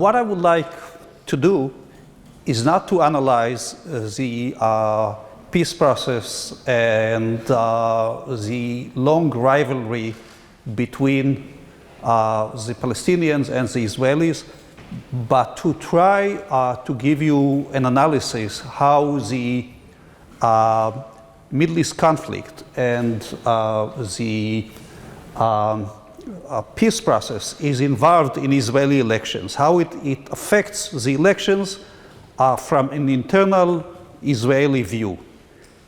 what I would like to do is not to analyze the peace process and the long rivalry between the Palestinians and the Israelis, but to try to give you an analysis how the Middle East conflict and the peace process is involved in Israeli elections, how it affects the elections from an internal Israeli view.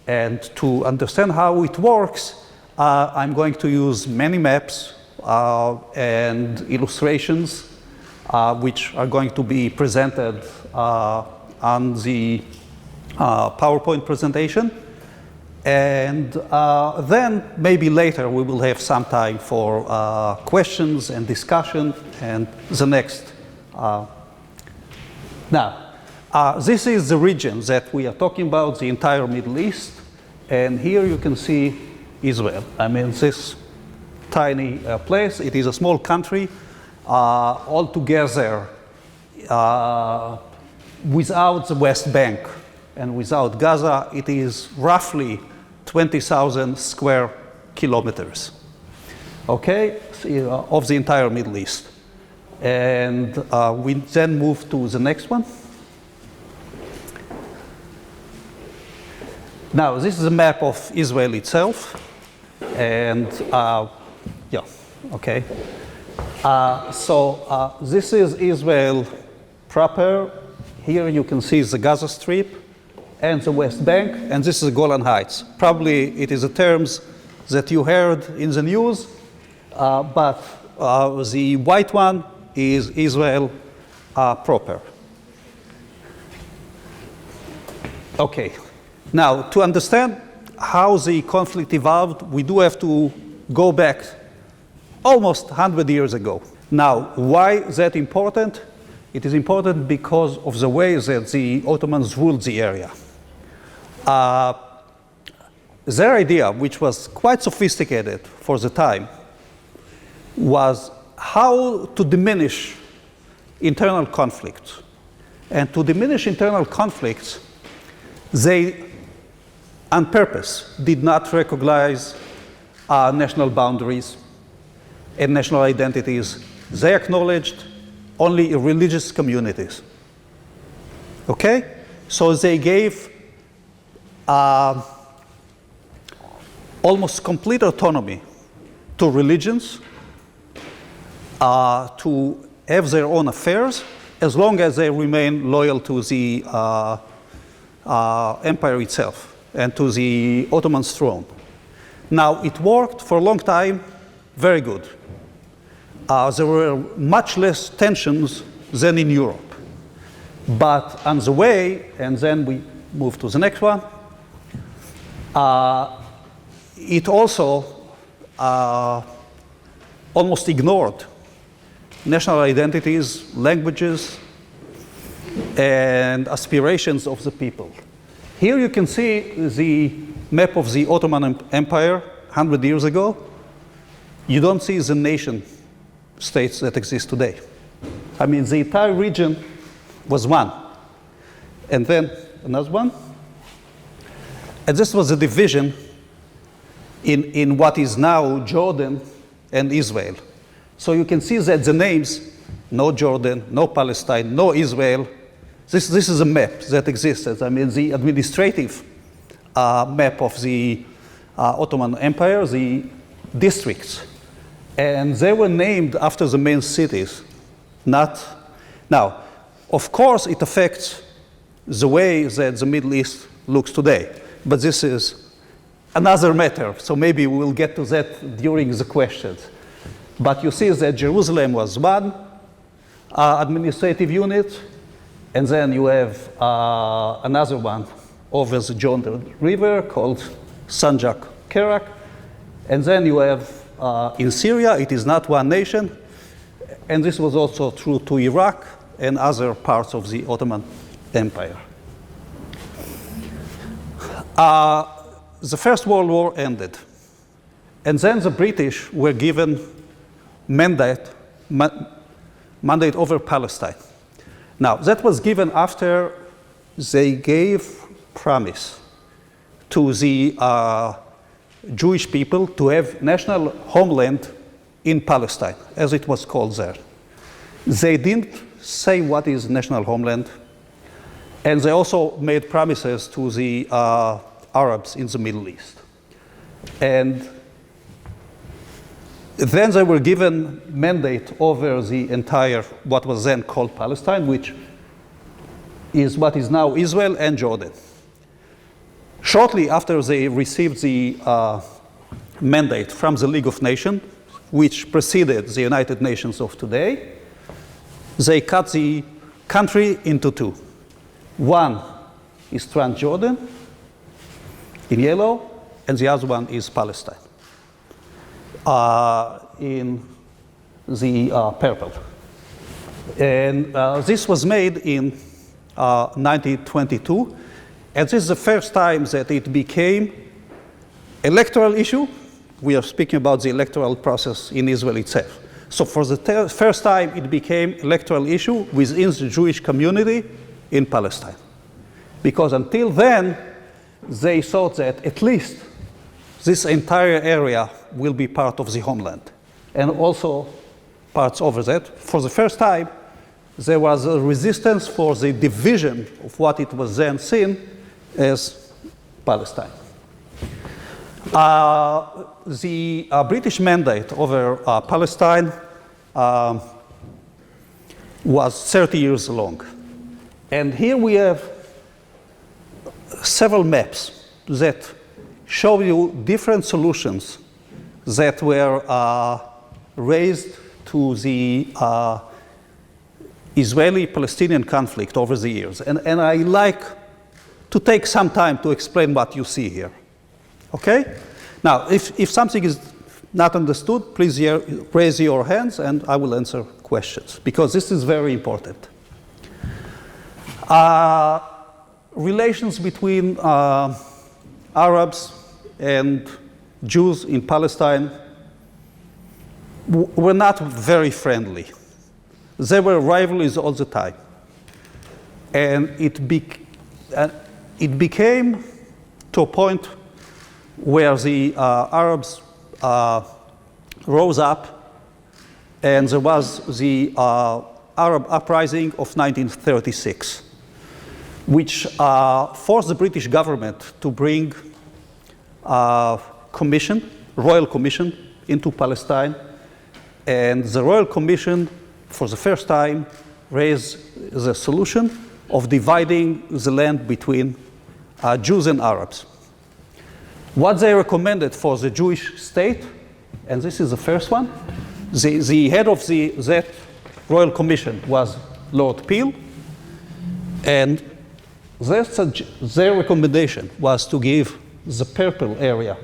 And to understand how it works, I'm going to use many maps and illustrations which are going to be presented on the PowerPoint presentation. And then maybe later we will have some time for questions and discussion and the next. Now, this is the region that we are talking about, the entire Middle East. And here you can see Israel. I mean, this tiny place, it is a small country. Altogether, without the West Bank and without Gaza, it is roughly 20,000 square kilometers, okay, of the entire Middle East. And we then move to the next one. Now, this is a map of Israel itself. And yeah, okay. So this is Israel proper. Here you can see the Gaza Strip and the West Bank, and this is Golan Heights. Probably it is a terms that you heard in the news, but the white one is Israel proper. Okay, now to understand how the conflict evolved, we do have to go back almost 100 years ago. Now, why is that important? It is important because of the way that the Ottomans ruled the area. Their idea, which was quite sophisticated for the time, was how to diminish internal conflicts. And to diminish internal conflicts, they, on purpose, did not recognize national boundaries and national identities. They acknowledged only religious communities. Okay? So they gave almost complete autonomy to religions to have their own affairs as long as they remain loyal to the empire itself and to the Ottoman throne. Now, it worked for a long time, very good. There were much less tensions than in Europe. But on the way, and then we move to the next one, it also almost ignored national identities, languages, and aspirations of the people. Here you can see the map of the Ottoman Empire 100 years ago. You don't see the nation states that exist today. I mean, the entire region was one. And then another one. And this was a division in what is now Jordan and Israel. So you can see that the names, no Jordan, no Palestine, no Israel, this is a map that existed. I mean, the administrative map of the Ottoman Empire, the districts. And they were named after the main cities, not... Now, of course, it affects the way that the Middle East looks today. But this is another matter, so maybe we'll get to that during the questions. But you see that Jerusalem was one administrative unit, and then you have another one over the Jordan River called Sanjak Kerak, and then you have in Syria, it is not one nation, and this was also true to Iraq and other parts of the Ottoman Empire. The First World War ended, and then the British were given mandate over Palestine. Now, that was given after they gave promise to the Jewish people to have national homeland in Palestine, as it was called there. They didn't say what is national homeland, and they also made promises to the Arabs in the Middle East. And then they were given mandate over the entire, what was then called Palestine, which is what is now Israel and Jordan. Shortly after they received the mandate from the League of Nations, which preceded the United Nations of today, they cut the country into two. One is Transjordan in yellow, and the other one is Palestine in the purple. And this was made in 1922, and this is the first time that it became electoral issue. We are speaking about the electoral process in Israel itself. So for the first time, it became electoral issue within the Jewish community in Palestine. Because until then, they thought that at least this entire area will be part of the homeland. And also parts over that. For the first time, there was a resistance for the division of what it was then seen as Palestine. The British mandate over Palestine was 30 years long. And here we have several maps that show you different solutions that were raised to the Israeli-Palestinian conflict over the years. And I like to take some time to explain what you see here. Okay? Now, if something is not understood, please raise your hands and I will answer questions, because this is very important. Relations between Arabs and Jews in Palestine were not very friendly. There were rivalries all the time. And it became to a point where the Arabs rose up, and there was the Arab uprising of 1936, which forced the British government to bring royal commission into Palestine. And the royal commission, for the first time, raised the solution of dividing the land between Jews and Arabs. What they recommended for the Jewish state, and this is the first one, the head of that royal commission was Lord Peel, and their recommendation was to give the purple area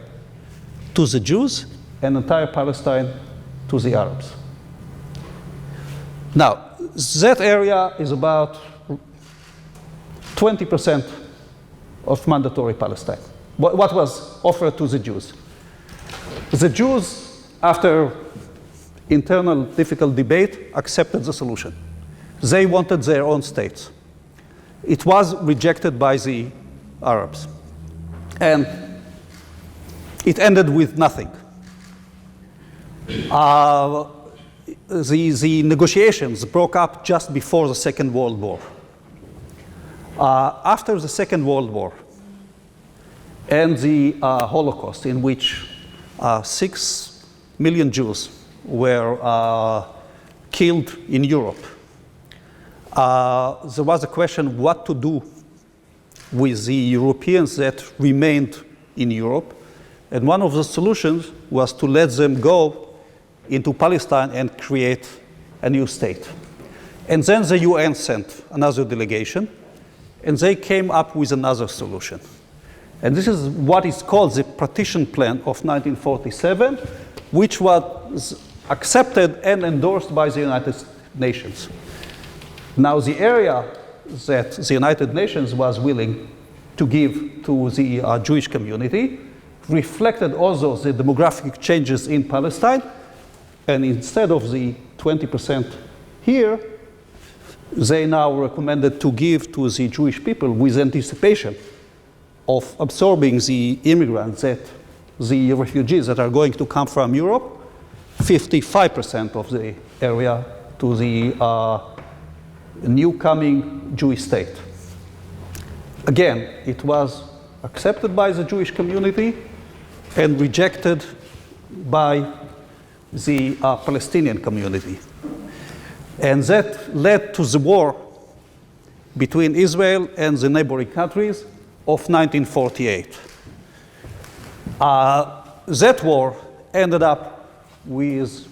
to the Jews and entire Palestine to the Arabs. Now, that area is about 20% of mandatory Palestine. What was offered to the Jews? The Jews, after internal difficult debate, accepted the solution. They wanted their own states. It was rejected by the Arabs. And it ended with nothing. The negotiations broke up just before the Second World War. After the Second World War and the Holocaust, in which 6 million Jews were killed in Europe, there was a question what to do with the Europeans that remained in Europe. And one of the solutions was to let them go into Palestine and create a new state. And then the UN sent another delegation, and they came up with another solution. And this is what is called the Partition Plan of 1947, which was accepted and endorsed by the United Nations. Now, the area that the United Nations was willing to give to the Jewish community reflected also the demographic changes in Palestine, and instead of the 20% here, they now recommended to give to the Jewish people with anticipation of absorbing the immigrants, the refugees that are going to come from Europe, 55% of the area to the new coming Jewish state. Again, it was accepted by the Jewish community and rejected by the Palestinian community. And that led to the war between Israel and the neighboring countries of 1948. That war ended up with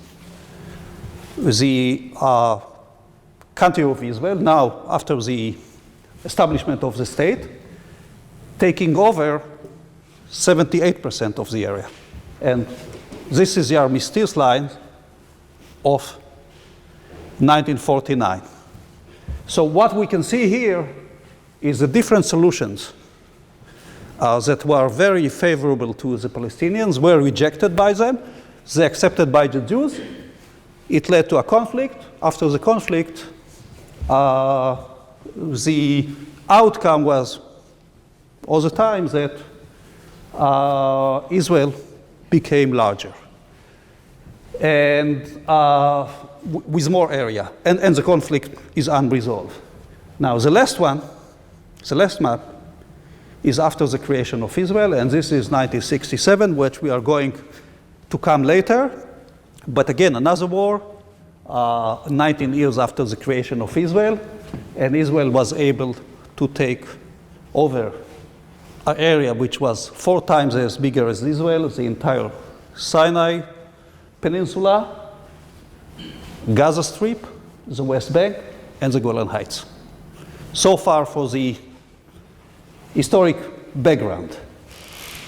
the country of Israel, now after the establishment of the state, taking over 78% of the area. And this is the armistice line of 1949. So what we can see here is the different solutions that were very favorable to the Palestinians were rejected by them. They accepted by the Jews. It led to a conflict. After the conflict, the outcome was all the time that Israel became larger and with more area, and the conflict is unresolved. Now the last map is after the creation of Israel, and this is 1967, which we are going to come later. But again, another war, 19 years after the creation of Israel, and Israel was able to take over an area which was 4 times as bigger as Israel, the entire Sinai Peninsula, Gaza Strip, the West Bank, and the Golan Heights. So far for the historic background.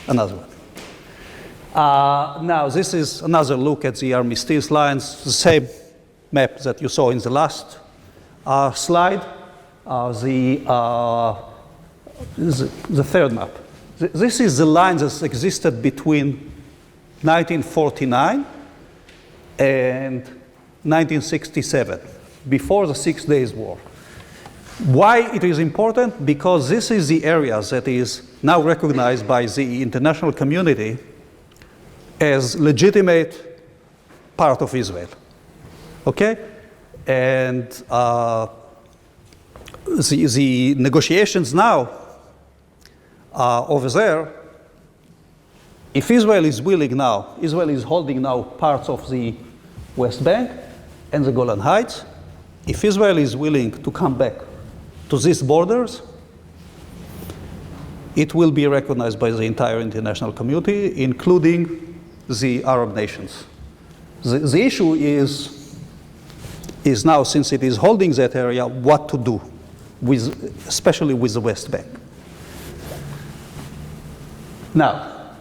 Another one. Now this is another look at the armistice lines, the same map that you saw in the last slide, the third map. This is the line that existed between 1949 and 1967, before the 6 Days War. Why it is important? Because this is the area that is now recognized by the international community as legitimate part of Israel. Okay? And the negotiations now over there, if Israel is willing now, Israel is holding now parts of the West Bank and the Golan Heights. If Israel is willing to come back to these borders, it will be recognized by the entire international community, including the Arab nations. The issue is now, since it is holding that area, what to do, especially with the West Bank. Now,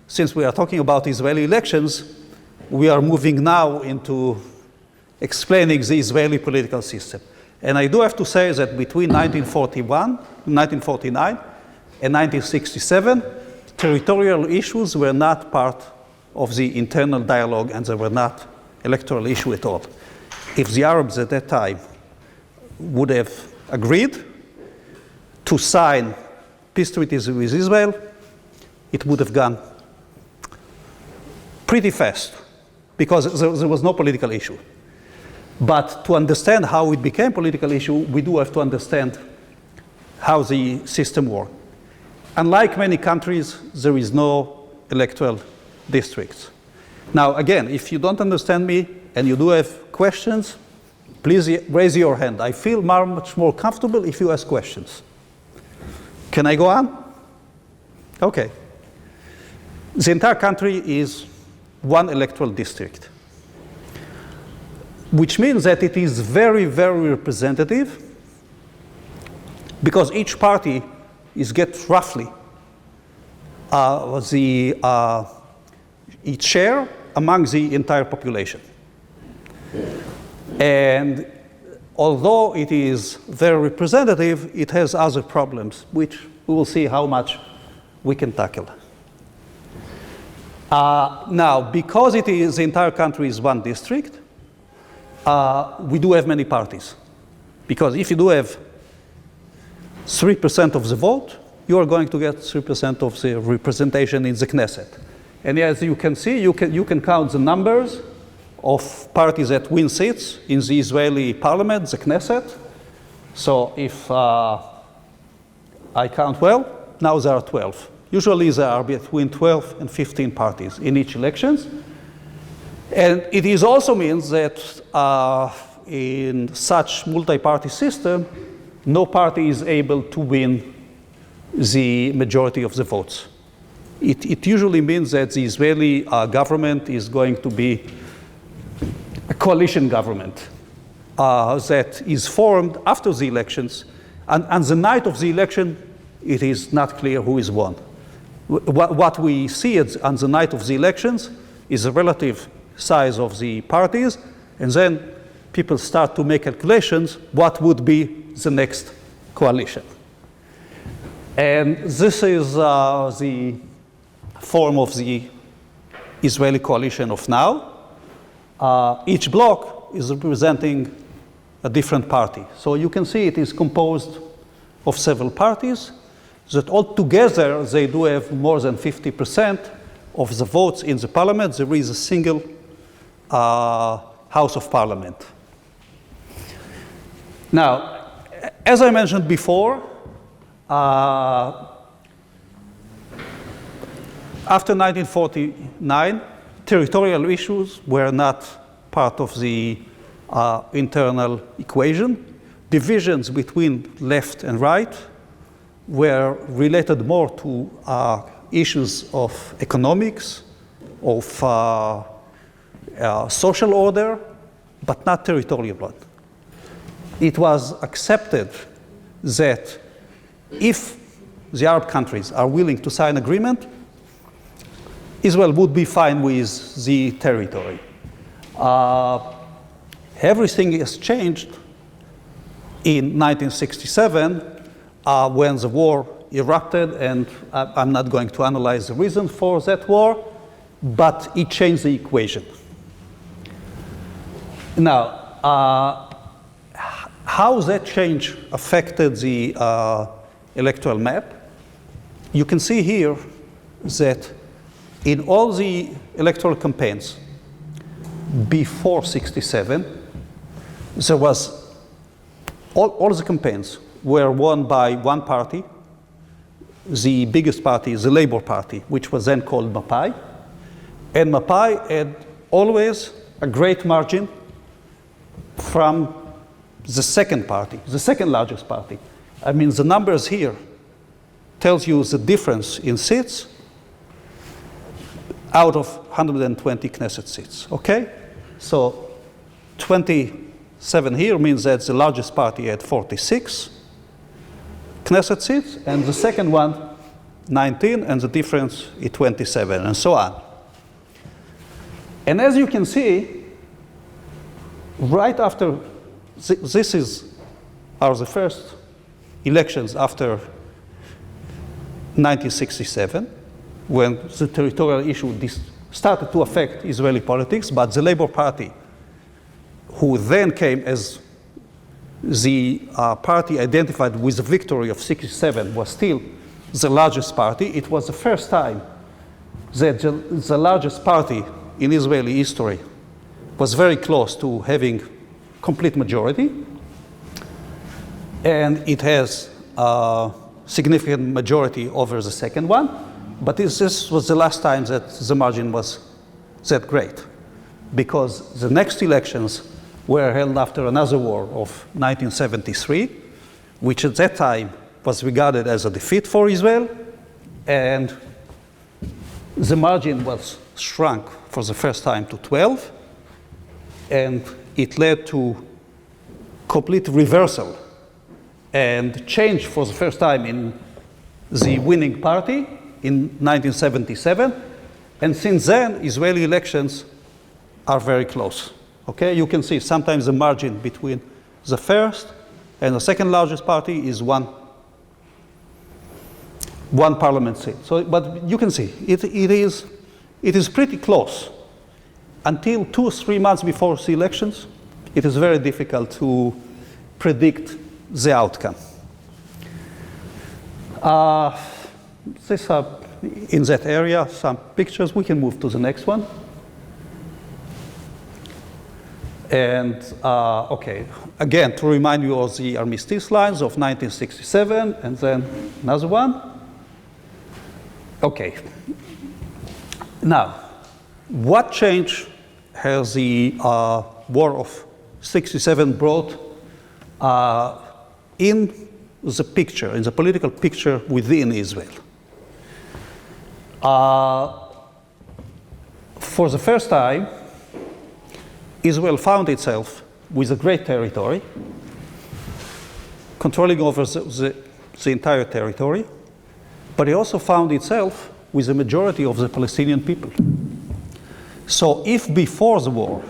since we are talking about Israeli elections, we are moving now into explaining the Israeli political system. And I do have to say that between 1949 and 1967, territorial issues were not part of the internal dialogue, and they were not electoral issue at all. If the Arabs at that time would have agreed to sign peace treaties with Israel, it would have gone pretty fast, because there was no political issue. But to understand how it became a political issue, we do have to understand how the system worked. Unlike many countries, there is no electoral districts. Now, again, if you don't understand me and you do have questions, please raise your hand. I feel much more comfortable if you ask questions. Can I go on? Okay. The entire country is one electoral district, which means that it is very, very representative, because each party gets roughly its share among the entire population. And although it is very representative, it has other problems, which we will see how much we can tackle. Now, because the entire country is one district, we do have many parties. Because if you do have 3% of the vote, you are going to get 3% of the representation in the Knesset. And as you can see, you can count the numbers of parties that win seats in the Israeli parliament, the Knesset. So if I count well, now there are 12. Usually there are between 12 and 15 parties in each elections. And it is also means that in such multi-party system, no party is able to win the majority of the votes. It usually means that the Israeli government is going to be a coalition government that is formed after the elections, and on the night of the election, it is not clear who is won. What we see on the night of the elections is the relative size of the parties, and then people start to make calculations what would be the next coalition. And this is the form of the Israeli coalition of now. Each bloc is representing a different party. So you can see it is composed of several parties that all together they do have more than 50% of the votes in the parliament. There is a single House of Parliament. Now, as I mentioned before, after 1949, territorial issues were not part of the internal equation. Divisions between left and right were related more to issues of economics, of social order, but not territorial one. It was accepted that if the Arab countries are willing to sign agreement, Israel would be fine with the territory. Everything has changed in 1967 when the war erupted, and I'm not going to analyze the reasons for that war, but it changed the equation. Now, how that change affected the electoral map? You can see here that in all the electoral campaigns before 67, there was all the campaigns were won by one party. The biggest party is the Labour Party, which was then called Mapai. And Mapai had always a great margin from the second party, the second largest party. I mean, the numbers here tells you the difference in seats out of 120 Knesset seats, okay? So 27 here means that the largest party had 46 Knesset seats, and the second one, 19, and the difference is 27, and so on. And as you can see, right after, this are the first elections after 1967, when the territorial issue started to affect Israeli politics, but the Labour Party, who then came as the party identified with the victory of 67, was still the largest party. It was the first time that the largest party in Israeli history was very close to having complete majority. And it has a significant majority over the second one. But this was the last time that the margin was that great, because the next elections were held after another war of 1973, which at that time was regarded as a defeat for Israel, and the margin was shrunk for the first time to 12, and it led to complete reversal and change for the first time in the winning party in 1977, and since then, Israeli elections are very close. Okay, you can see sometimes the margin between the first and the second largest party is one parliament seat. So, but you can see it is pretty close until 2 or 3 months before the elections. it is very difficult to predict the outcome. These are, in that area, some pictures. We can move to the next one. And, okay, again, to remind you of the armistice lines of 1967, and then another one. Okay. Now, what change has the war of 67 brought in the picture, in the political picture within Israel? For the first time, Israel found itself with a great territory, controlling over the entire territory, but it also found itself with the majority of the Palestinian people. So if before the war,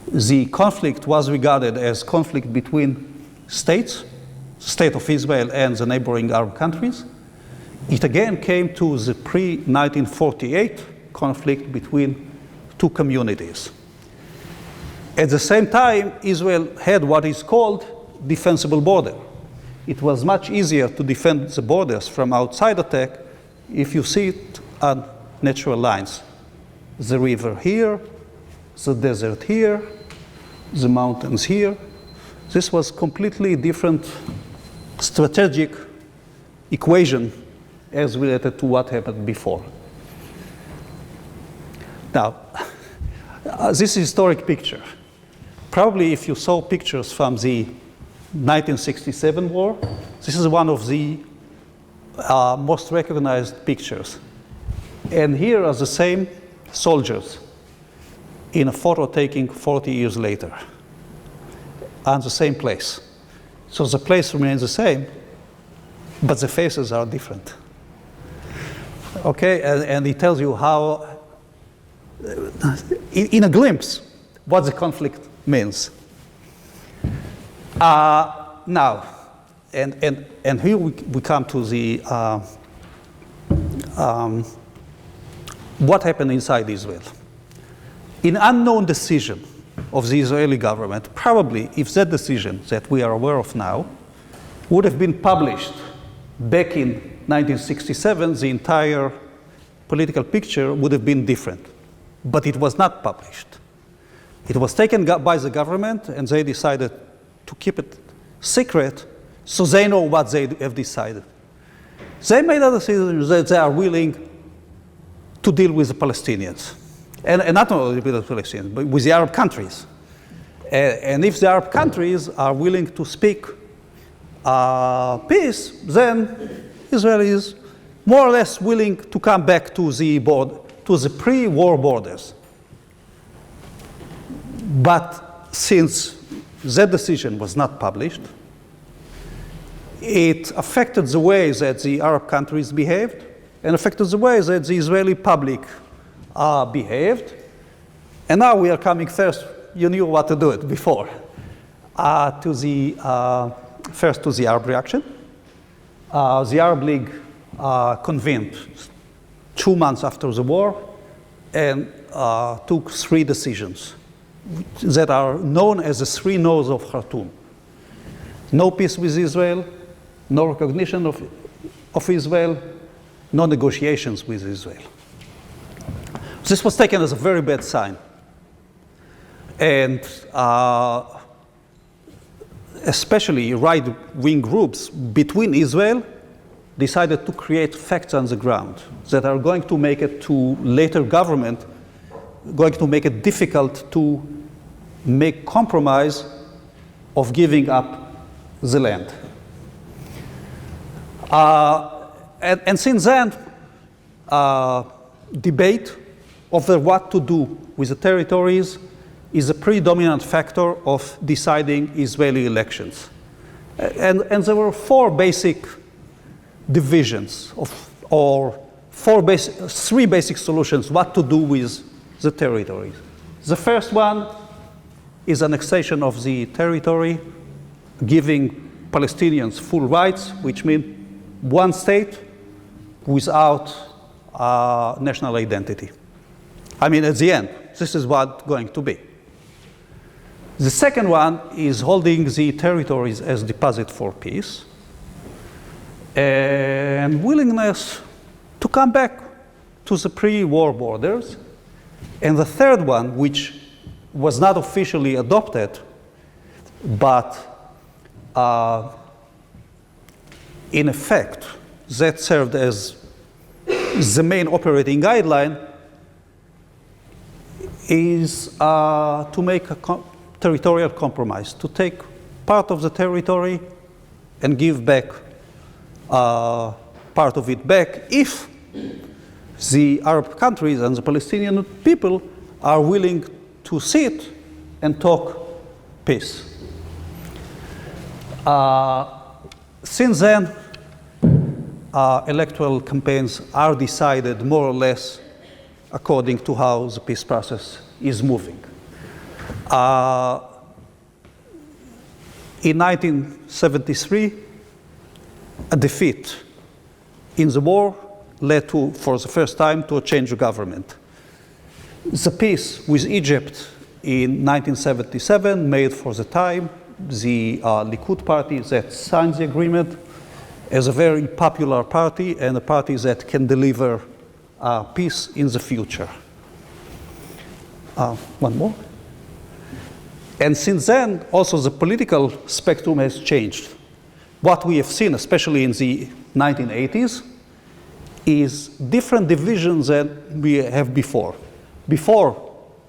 the conflict was regarded as conflict between states, State of Israel and the neighboring Arab countries, it again came to the pre-1948 conflict between two communities. At the same time, Israel had what is called defensible border. It was much easier to defend the borders from outside attack if you see it on natural lines. The river here, the desert here, the mountains here. This was completely different strategic equation as related to what happened before. Now, this historic picture. Probably if you saw pictures from the 1967 war, this is one of the most recognized pictures. And here are the same soldiers in a photo taking 40 years later, on the same place. So the place remains the same, but the faces are different. Okay, and it tells you how, in a glimpse, what the conflict means. Now, and here we come to the what happened inside Israel. An unknown decision of the Israeli government, probably if that decision that we are aware of now would have been published back in 1967, the entire political picture would have been different. But it was not published. It was taken by the government, and they decided to keep it secret so they know what they have decided. They made a decision that they are willing to deal with the Palestinians. And not only with the Palestinians, but with the Arab countries. And if the Arab countries are willing to speak peace, then Israel is more or less willing to come back to the pre-war borders. But since that decision was not published, it affected the way that the Arab countries behaved and affected the way that the Israeli public behaved. And now we are coming first, you knew what to do it before, first to the Arab reaction. The Arab League convened 2 months after the war and took 3 decisions that are known as the 3 no's of Khartoum. No peace with Israel, no recognition of Israel, no negotiations with Israel. This was taken as a very bad sign. And especially right-wing groups between Israel decided to create facts on the ground that are going to make it to later government, going to make it difficult to make compromise of giving up the land. And since then, debate over what to do with the territories is a predominant factor of deciding Israeli elections. And there were 4 basic divisions or 3 basic solutions what to do with the territories. The first one is annexation of the territory, giving Palestinians full rights, which means one state without national identity. I mean, at the end, this is what's going to be. The second one is holding the territories as deposit for peace and willingness to come back to the pre-war borders. And the third one, which was not officially adopted, but in effect, that served as the main operating guideline, is to make a territorial compromise, to take part of the territory and give back part of it back if the Arab countries and the Palestinian people are willing to sit and talk peace. Since then, electoral campaigns are decided more or less according to how the peace process is moving. In 1973, a defeat in the war led to, for the first time, to a change of government. The peace with Egypt in 1977 made for the time the Likud party that signed the agreement as a very popular party and a party that can deliver peace in the future. One more. And since then, also the political spectrum has changed. What we have seen, especially in the 1980s, is different divisions than we have before. Before,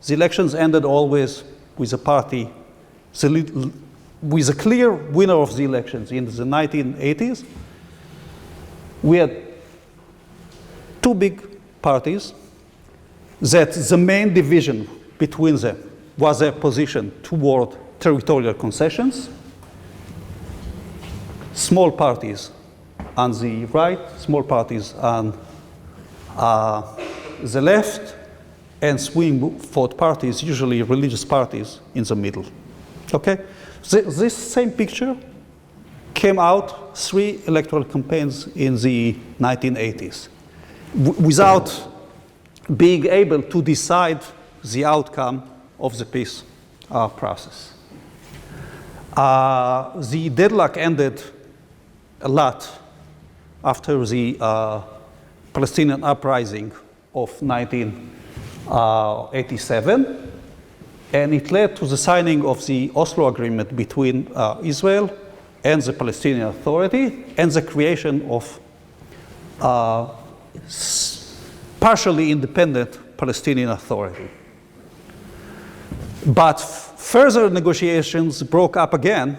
the elections ended always with a party, with a clear winner of the elections. In the 1980s, we had two big parties that the main division between them was their position toward territorial concessions. Small parties on the right, small parties on the left, and swing vote parties, usually religious parties, in the middle. Okay? This same picture came out 3 electoral campaigns in the 1980s without being able to decide the outcome of the peace process. The deadlock ended a lot after the Palestinian uprising of 1987, and it led to the signing of the Oslo Agreement between Israel and the Palestinian Authority, and the creation of partially independent Palestinian Authority. But further negotiations broke up again,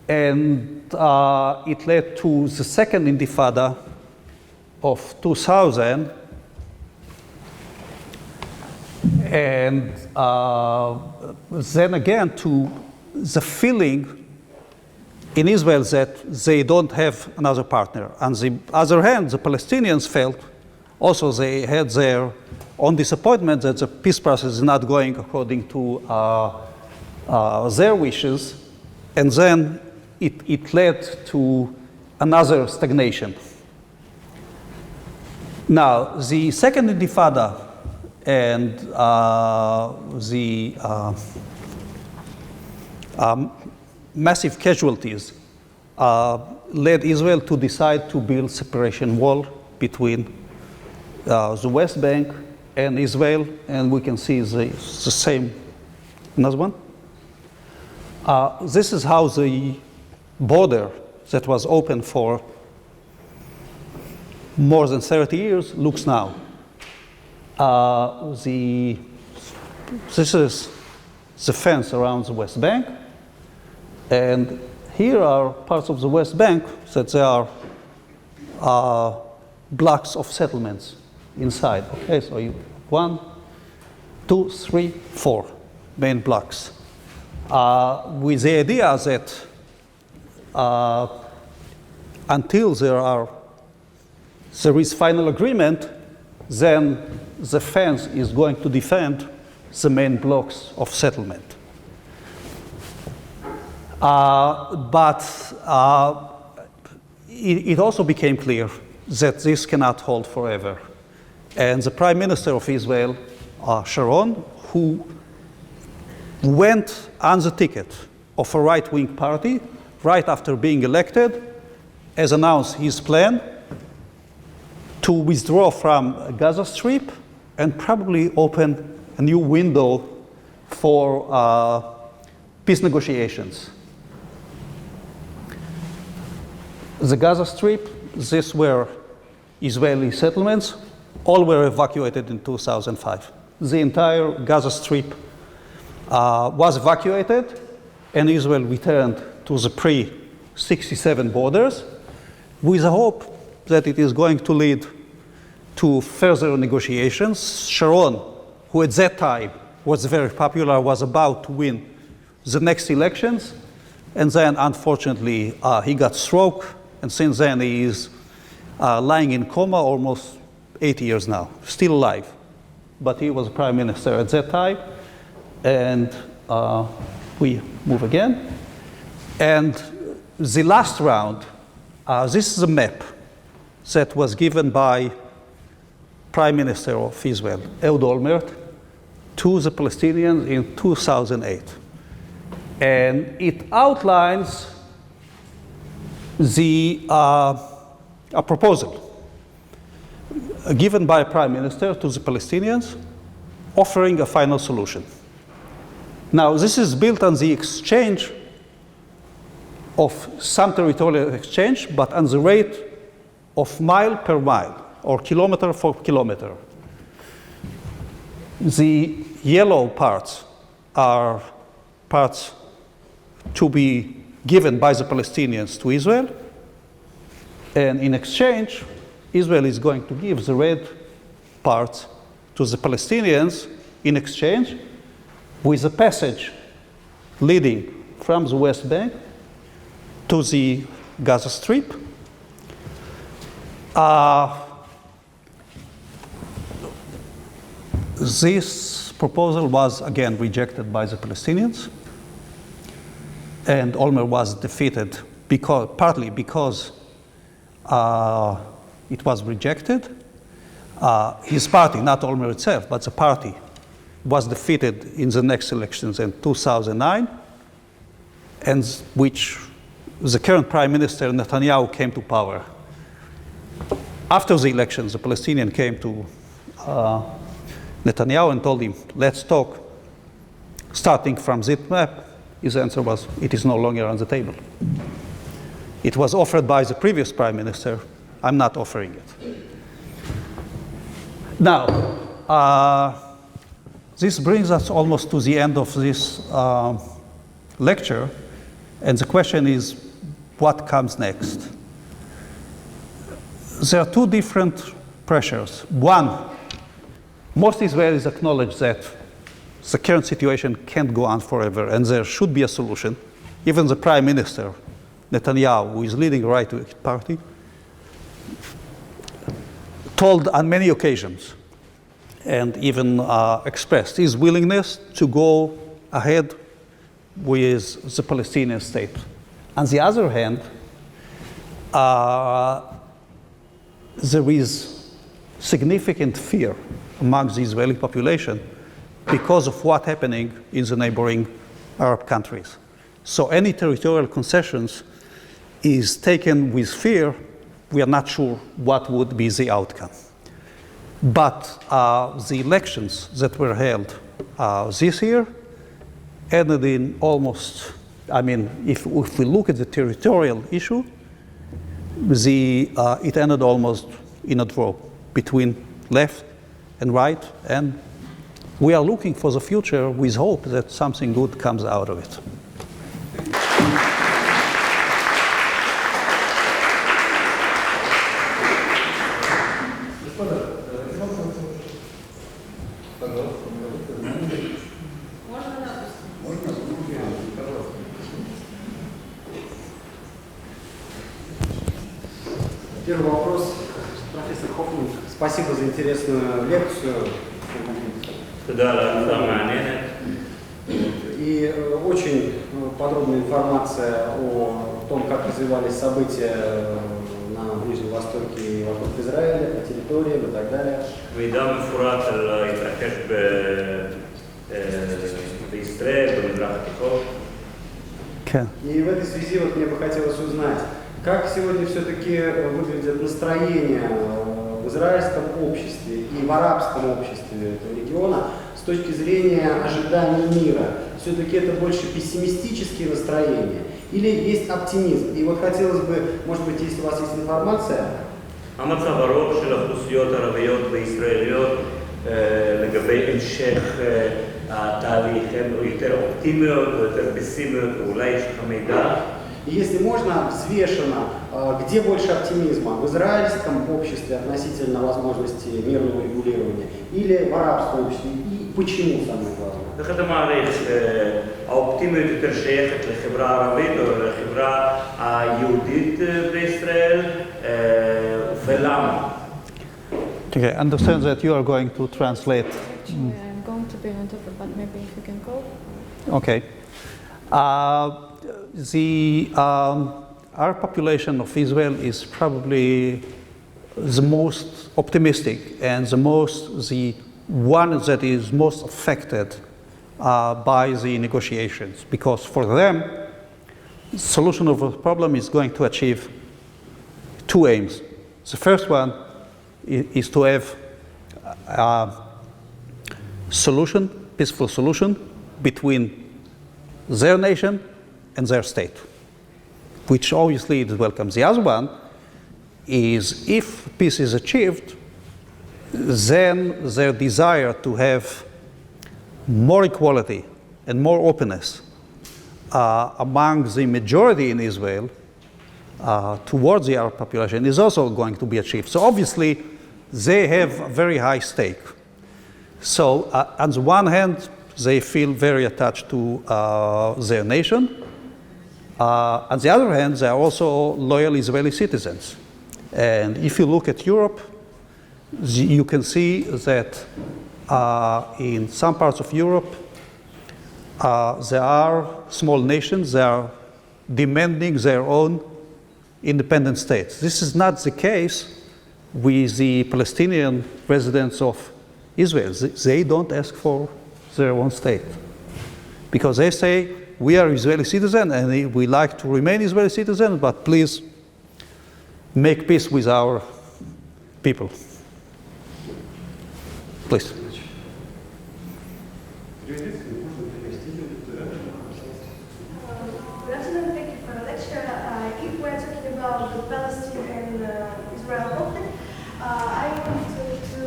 and it led to the second Intifada of 2000, and then again to the feeling in Israel that they don't have another partner. On the other hand, the Palestinians felt also they had their own disappointment that the peace process is not going according to their wishes, and then it led to another stagnation. Now, the second Intifada and the massive casualties led Israel to decide to build separation wall between the West Bank and Israel, and we can see the same. Another one. This is how the border that was open for more than 30 years looks now. This is the fence around the West Bank, and here are parts of the West Bank that there are blocks of settlements inside. Okay, so 1, 2, 3, 4 main blocks, with the idea that until there is final agreement, then the fence is going to defend the main blocks of settlement. But it also became clear that this cannot hold forever. And the Prime Minister of Israel, Sharon, who went on the ticket of a right-wing party right after being elected, has announced his plan to withdraw from Gaza Strip and probably open a new window for peace negotiations. The Gaza Strip, these were Israeli settlements, all were evacuated in 2005. The entire Gaza Strip was evacuated, and Israel returned to the pre-67 borders with the hope that it is going to lead to further negotiations. Sharon, who at that time was very popular, was about to win the next elections, and then unfortunately he got stroke, and since then he is lying in coma almost 8 years now, still alive. But he was prime minister at that time, and we move again. And the last round, this is a map that was given by Prime Minister of Israel, Ehud Olmert, to the Palestinians in 2008. And it outlines a proposal given by Prime Minister to the Palestinians, offering a final solution. Now, this is built on the exchange of some territorial exchange, but on the rate of mile per mile, or kilometer for kilometer. The yellow parts are parts to be given by the Palestinians to Israel, and in exchange, Israel is going to give the red parts to the Palestinians in exchange with a passage leading from the West Bank to the Gaza Strip. This proposal was again rejected by the Palestinians, and Olmert was defeated partly because it was rejected. His party, not Olmert itself, but the party, was defeated in the next elections in 2009, and which the current Prime Minister Netanyahu came to power. After the elections, the Palestinian came to Netanyahu and told him, let's talk, starting from this map. His answer was, it is no longer on the table. It was offered by the previous Prime Minister. I'm not offering it. Now, this brings us almost to the end of this lecture, and the question is, what comes next? There are two different pressures. One, most Israelis acknowledge that the current situation can't go on forever, and there should be a solution. Even the Prime Minister, Netanyahu, who is leading the right-wing party, told on many occasions and even expressed his willingness to go ahead with the Palestinian state. On the other hand, there is significant fear among the Israeli population because of what's happening in the neighboring Arab countries. So any territorial concessions is taken with fear. We are not sure what would be the outcome. But the elections that were held this year ended in almost, if we look at the territorial issue, it ended almost in a draw between left and right, and we are looking for the future with hope that something good comes out of it. Первый вопрос. Профессор Hofnung, спасибо за интересную лекцию. И очень подробная информация о том, как развивались события на Ближнем Востоке и вокруг Израиля, по территориям и так далее. בישראל, במזרח התיכון. כן. И в этой связи вот мне бы хотелось узнать, как сегодня все-таки выглядят настроения в израильском обществе и в арабском обществе этого региона с точки зрения ожиданий мира. Все-таки это больше пессимистические настроения или есть оптимизм? И вот хотелось бы, может быть, если у вас есть информация. המצב הרוב של האוכלוסיות הערביות וישראליות לגבי המשך התהליך הן יותר אופטימיות או יותר פסימיות, ואולי יש לך מידע? И если можно, взвешенно, где больше оптимизма? В израильском обществе относительно возможности мирного регулирования или в арабском обществе? И почему, самое главное? איך אתה מעריך, האופטימיות יותר שייכת לחברה הערבית או לחברה היהודית בישראל, ולמה? Okay, I understand that you are going to translate. Actually, I'm going to be an interpreter, but maybe if you can go. Okay. Our population of Israel is probably the most optimistic and the one that is most affected by the negotiations, because for them, the solution of the problem is going to achieve two aims. The first one is to have a solution, peaceful solution between their nation and their state, which obviously it welcomes. The other one is, if peace is achieved, then their desire to have more equality and more openness among the majority in Israel towards the Arab population is also going to be achieved. So obviously, they have a very high stake. So on the one hand, they feel very attached to their nation. On the other hand, they are also loyal Israeli citizens. And if you look at Europe, you can see that in some parts of Europe, there are small nations that are demanding their own independent states. This is not the case with the Palestinian residents of Israel. They don't ask for their own state, because they say, we are Israeli citizens and we like to remain Israeli citizens, but please make peace with our people. Please. Good afternoon, thank you for the lecture. If we're talking about the Palestine and Israel conflict, I want to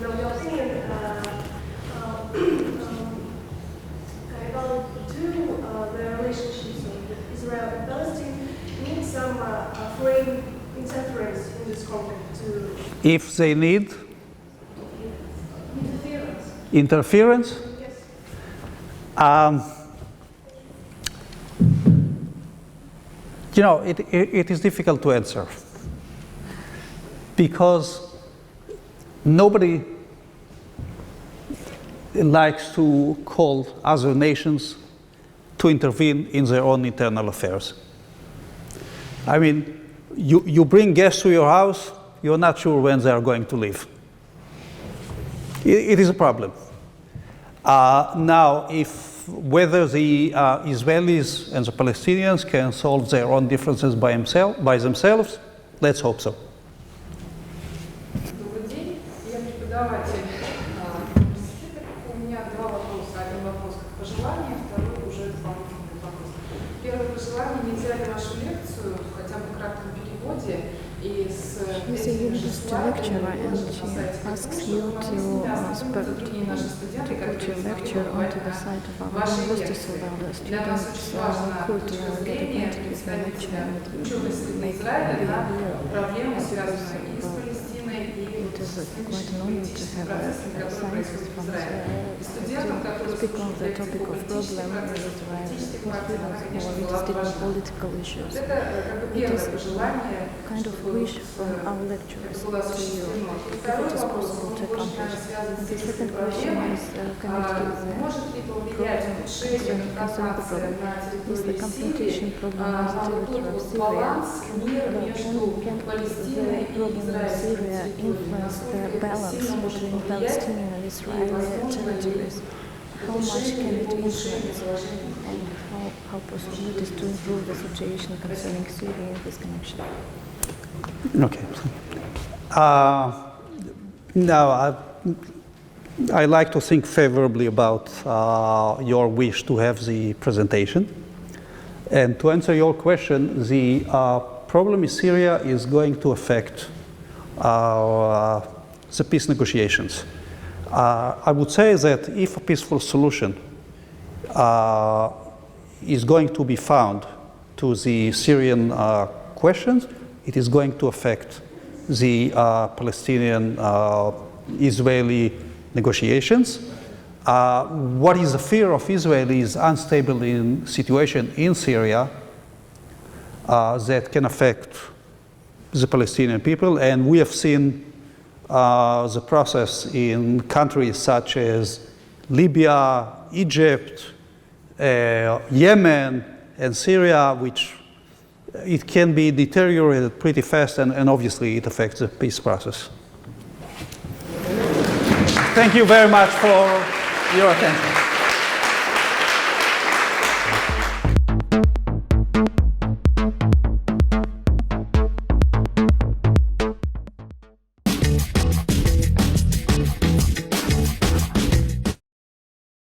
know your opinion about the relationships with Israel and Palestine need some foreign interference in this conflict to If they need interference. interference, Yes. you know, it is difficult to answer, because nobody likes to call other nations to intervene in their own internal affairs. I mean, you bring guests to your house, you're not sure when they are going to leave. It is a problem. Now, whether the Israelis and the Palestinians can solve their own differences by themselves, let's hope so. Добрый день, я преподаватель университета. У меня два вопроса. Один вопрос как пожелание, второй уже дополнительный вопрос. Первое пожелание: нельзя ли вашу лекцию, хотя бы в кратком переводе, и с этими же слайдами выложить на сайте put your lecture onto the site of our university so that the students could get acquainted with the lecture and make a проблему, связанную и с Палестиной, и it is quite an honor to have a scientist from Israel to speak on the topic of problem in Israel for students who are interested in political issues. It is a kind of wish from our lecturers to you, if it is possible to accomplish. And the second question is connected with the problem concerning the problem. Is the confrontation problem on the territory of Syria? Can the problem in Syria influence the balance between Palestinian and Israeli territories? how much can it influence and how possibilities to improve the situation concerning Syria in this connection? Okay. Now, I like to think favorably about your wish to have the presentation. And to answer your question, the problem in Syria is going to affect the peace negotiations. I would say that if a peaceful solution is going to be found to the Syrian questions, it is going to affect the Palestinian-Israeli negotiations. What is the fear of Israel is unstable situation in Syria that can affect the Palestinian people, and we have seen the process in countries such as Libya, Egypt, Yemen, and Syria, which it can be deteriorated pretty fast, and obviously it affects the peace process. Thank you very much for your attention.